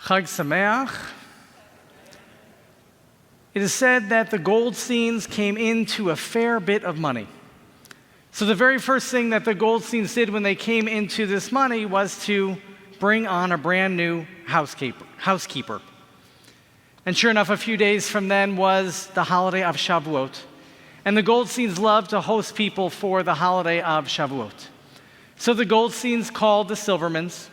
Chag Sameach. It is said that the Goldsteins came into a fair bit of money. So the very first thing that the Goldsteins did when they came into this money was to bring on a brand new housekeeper. And sure enough, a few days from then was the holiday of Shavuot. And the Goldsteins loved to host people for the holiday of Shavuot. So the Goldsteins called the Silvermans,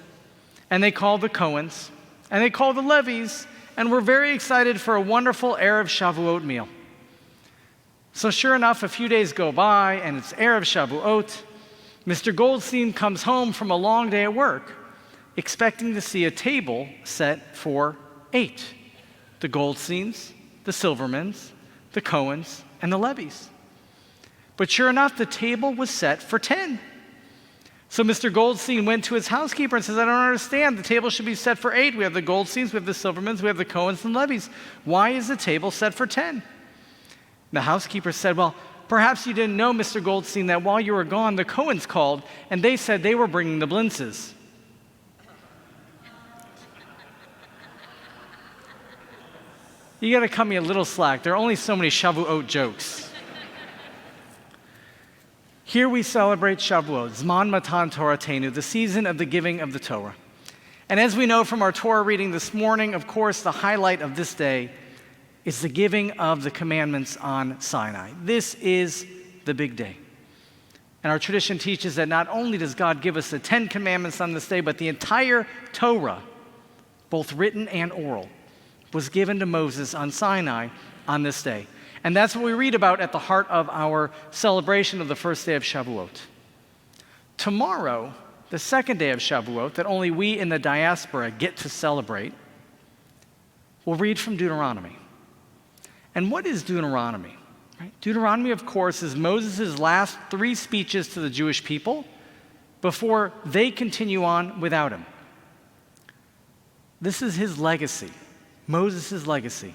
and they called the Cohens, and they called the Levies, and were very excited for a wonderful Erev Shavuot meal. So sure enough, a few days go by, and it's Erev Shavuot. Mr. Goldstein comes home from a long day at work, expecting to see a table set for 8. The Goldsteins, the Silvermans, the Cohens, and the Levies. But sure enough, the table was set for 10. So Mr. Goldstein went to his housekeeper and says, I don't understand. The table should be set for 8. We have the Goldsteins, we have the Silvermans, we have the Cohens and Levies. Why is the table set for 10? The housekeeper said, well, perhaps you didn't know, Mr. Goldstein, that while you were gone, the Cohens called, and they said they were bringing the blintzes. You got to cut me a little slack. There are only so many Shavuot jokes. Here we celebrate Shavuot, Zman Matan Toratenu, the season of the giving of the Torah. And as we know from our Torah reading this morning, of course, the highlight of this day is the giving of the commandments on Sinai. This is the big day. And our tradition teaches that not only does God give us the 10 commandments on this day, but the entire Torah, both written and oral, was given to Moses on Sinai on this day. And that's what we read about at the heart of our celebration of the first day of Shavuot. Tomorrow, the second day of Shavuot, that only we in the diaspora get to celebrate, we'll read from Deuteronomy. And what is Deuteronomy? Right? Deuteronomy, of course, is Moses' last 3 speeches to the Jewish people before they continue on without him. This is his legacy, Moses' legacy.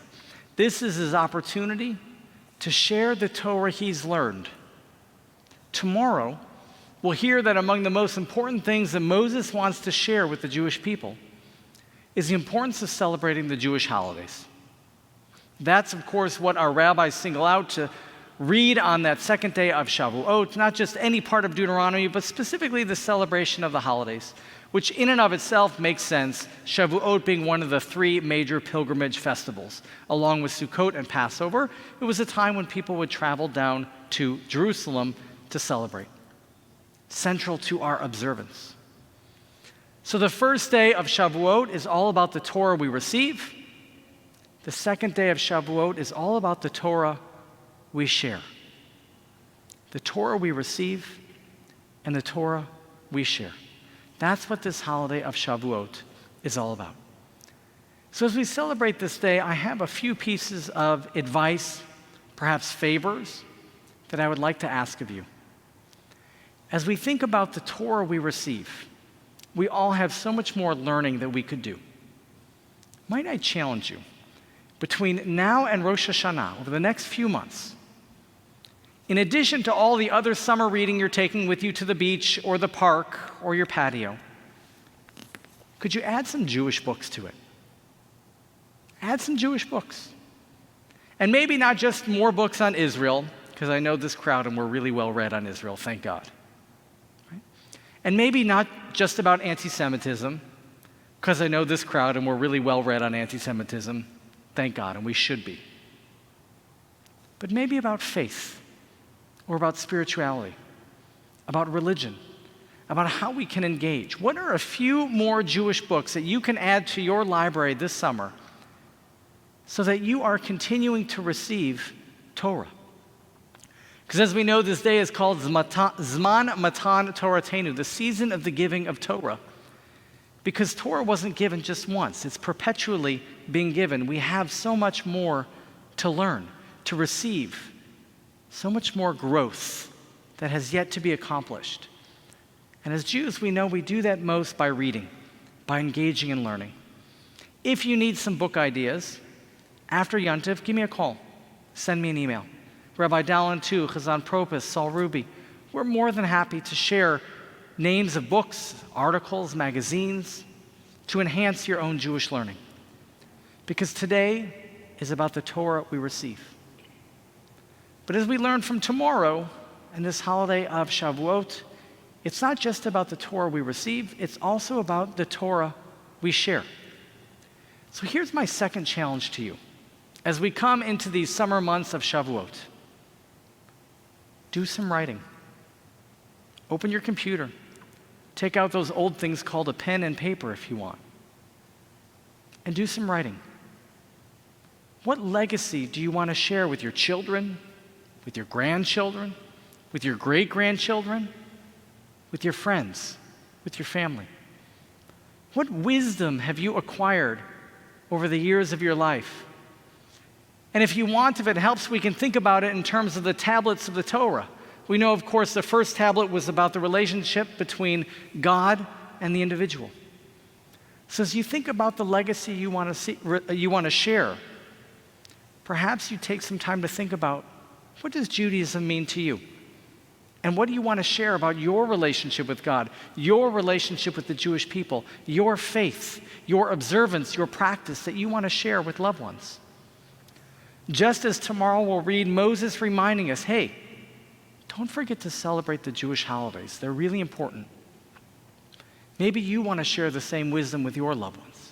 This is his opportunity to share the Torah he's learned. Tomorrow, we'll hear that among the most important things that Moses wants to share with the Jewish people is the importance of celebrating the Jewish holidays. That's, of course, what our rabbis single out to read on that second day of Shavuot, not just any part of Deuteronomy, but specifically the celebration of the holidays, which in and of itself makes sense, Shavuot being one of the 3 major pilgrimage festivals. Along with Sukkot and Passover, it was a time when people would travel down to Jerusalem to celebrate, central to our observance. So the first day of Shavuot is all about the Torah we receive. The second day of Shavuot is all about the Torah we share. The Torah we receive and the Torah we share. That's what this holiday of Shavuot is all about. So as we celebrate this day, I have a few pieces of advice, perhaps favors, that I would like to ask of you. As we think about the Torah we receive, we all have so much more learning that we could do. Might I challenge you, between now and Rosh Hashanah, over the next few months, in addition to all the other summer reading you're taking with you to the beach or the park or your patio, could you add some Jewish books to it? Add some Jewish books. And maybe not just more books on Israel, because I know this crowd and we're really well read on Israel, thank God. Right? And maybe not just about anti-Semitism, because I know this crowd and we're really well read on anti-Semitism, thank God, and we should be. But maybe about faith, or about spirituality, about religion, about how we can engage. What are a few more Jewish books that you can add to your library this summer so that you are continuing to receive Torah? Because as we know, this day is called Zman Matan Toratenu, the season of the giving of Torah. Because Torah wasn't given just once, it's perpetually being given. We have so much more to learn, to receive, so much more growth that has yet to be accomplished. And as Jews, we know we do that most by reading, by engaging in learning. If you need some book ideas, after Yontif, give me a call. Send me an email. Rabbi Dallin Tu, Chazan Propus, Saul Ruby. We're more than happy to share names of books, articles, magazines, to enhance your own Jewish learning. because today is about the Torah we receive. But as we learn from tomorrow and this holiday of Shavuot, it's not just about the Torah we receive, it's also about the Torah we share. So here's my second challenge to you. As we come into these summer months of Shavuot, do some writing. Open your computer. Take out those old things called a pen and paper if you want. And do some writing. What legacy do you want to share with your children, with your grandchildren, with your great-grandchildren, with your friends, with your family? What wisdom have you acquired over the years of your life? And if you want, if it helps, we can think about it in terms of the tablets of the Torah. We know, of course, the first tablet was about the relationship between God and the individual. So as you think about the legacy you want to share, perhaps you take some time to think about, what does Judaism mean to you? And what do you want to share about your relationship with God, your relationship with the Jewish people, your faith, your observance, your practice that you want to share with loved ones? Just as tomorrow we'll read Moses reminding us, hey, don't forget to celebrate the Jewish holidays. They're really important. Maybe you want to share the same wisdom with your loved ones.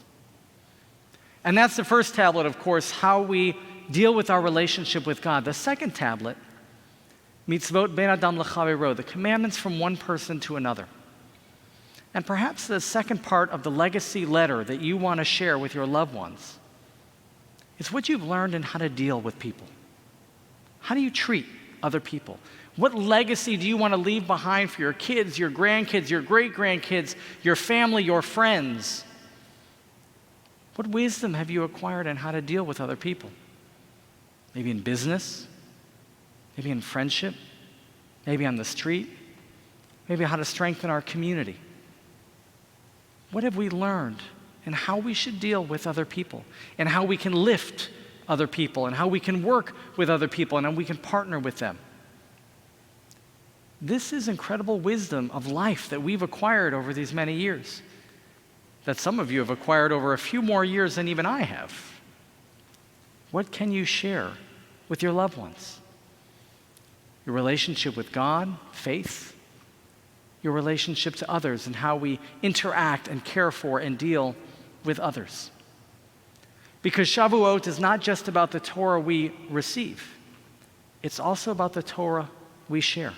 And that's the first tablet, of course, how we deal with our relationship with God. The second tablet, mitzvot ben adam lechavero, the commandments from one person to another. And perhaps the second part of the legacy letter that you want to share with your loved ones is what you've learned in how to deal with people. How do you treat other people? What legacy do you want to leave behind for your kids, your grandkids, your great-grandkids, your family, your friends? What wisdom have you acquired in how to deal with other people? Maybe in business, maybe in friendship, maybe on the street, maybe how to strengthen our community. What have we learned in how we should deal with other people, and how we can lift other people, and how we can work with other people, and how we can partner with them? This is incredible wisdom of life that we've acquired over these many years, that some of you have acquired over a few more years than even I have. What can you share with your loved ones? Your relationship with God, faith, your relationship to others, and how we interact and care for and deal with others. Because Shavuot is not just about the Torah we receive, it's also about the Torah we share.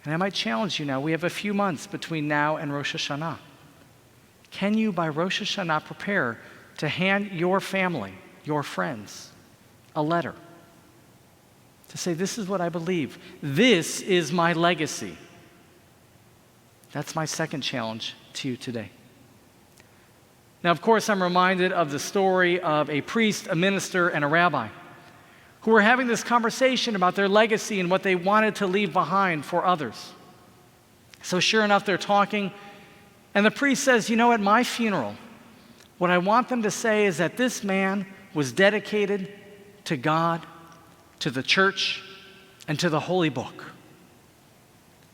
And I might challenge you now, we have a few months between now and Rosh Hashanah. Can you, by Rosh Hashanah, prepare to hand your family, your friends, a letter to say, this is what I believe. This is my legacy. That's my second challenge to you today. Now, of course, I'm reminded of the story of a priest, a minister, and a rabbi who were having this conversation about their legacy and what they wanted to leave behind for others. So sure enough, they're talking, and the priest says, you know, at my funeral, what I want them to say is that this man was dedicated to God, to the church, and to the holy book.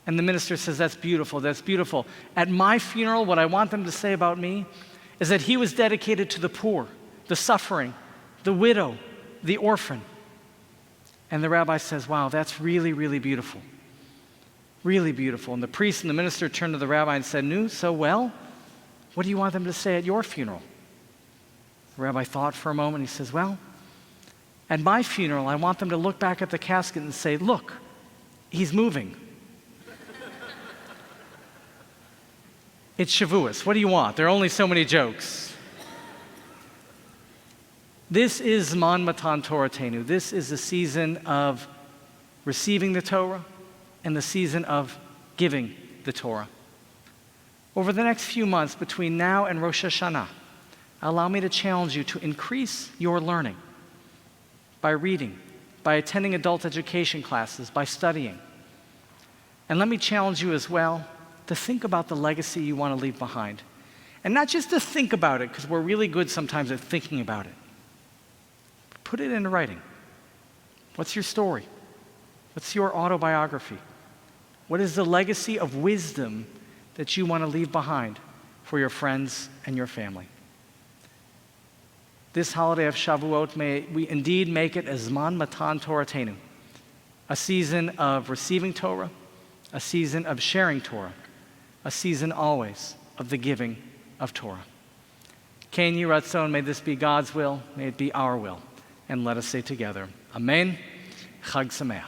And the minister says, that's beautiful, that's beautiful. At my funeral, what I want them to say about me is that he was dedicated to the poor, the suffering, the widow, the orphan. And the rabbi says, wow, that's really, really beautiful. Really beautiful. And the priest and the minister turned to the rabbi and said, no, so well, what do you want them to say at your funeral? The rabbi thought for a moment. He says, well, at my funeral, I want them to look back at the casket and say, look, he's moving. It's Shavuot. What do you want? There are only so many jokes. This is Zman Matan Toratenu. This is the season of receiving the Torah and the season of giving the Torah. Over the next few months between now and Rosh Hashanah, allow me to challenge you to increase your learning by reading, by attending adult education classes, by studying. And let me challenge you as well to think about the legacy you want to leave behind. And not just to think about it, because we're really good sometimes at thinking about it. Put it into writing. What's your story? What's your autobiography? What is the legacy of wisdom that you want to leave behind for your friends and your family? this holiday of Shavuot, may we indeed make it a Zman Matan Toratenu, a season of receiving Torah, a season of sharing Torah, a season always of the giving of Torah. Ken Yiratzon, may this be God's will, may it be our will. And let us say together, Amen, Chag Sameach.